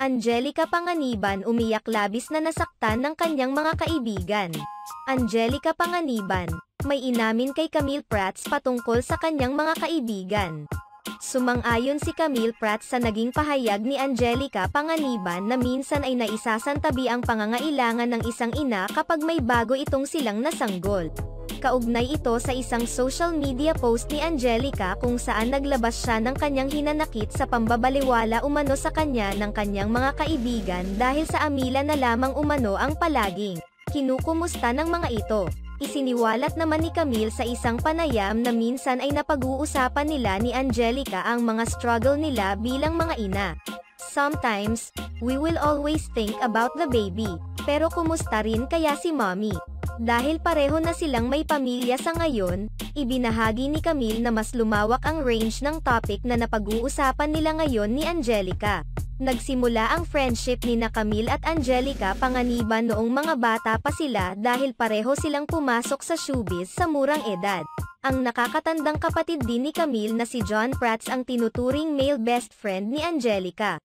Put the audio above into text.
Angelica Panganiban umiyak labis na nasaktan ng kanyang mga kaibigan. Angelica Panganiban, may inamin kay Camille Prats patungkol sa kanyang mga kaibigan. Sumang-ayon si Camille Prats sa naging pahayag ni Angelica Panganiban na minsan ay naisasantabi ang pangangailangan ng isang ina kapag may bago itong silang nasanggol. Kaugnay ito sa isang social media post ni Angelica kung saan naglabas siya ng kanyang hinanakit sa pambabaliwala umano sa kanya ng kanyang mga kaibigan dahil sa amila na lamang umano ang palaging kinukumusta ng mga ito. Isiniwalat naman ni Camille sa isang panayam na minsan ay napag-uusapan nila ni Angelica ang mga struggle nila bilang mga ina. Sometimes, we will always think about the baby, pero kumusta rin kaya si mommy? Dahil pareho na silang may pamilya sa ngayon, ibinahagi ni Camille na mas lumawak ang range ng topic na napag-uusapan nila ngayon ni Angelica. Nagsimula ang friendship ni na Camille at Angelica Panganiban noong mga bata pa sila dahil pareho silang pumasok sa showbiz sa murang edad. Ang nakakatandang kapatid din ni Camille na si John Prats ang tinuturing male best friend ni Angelica.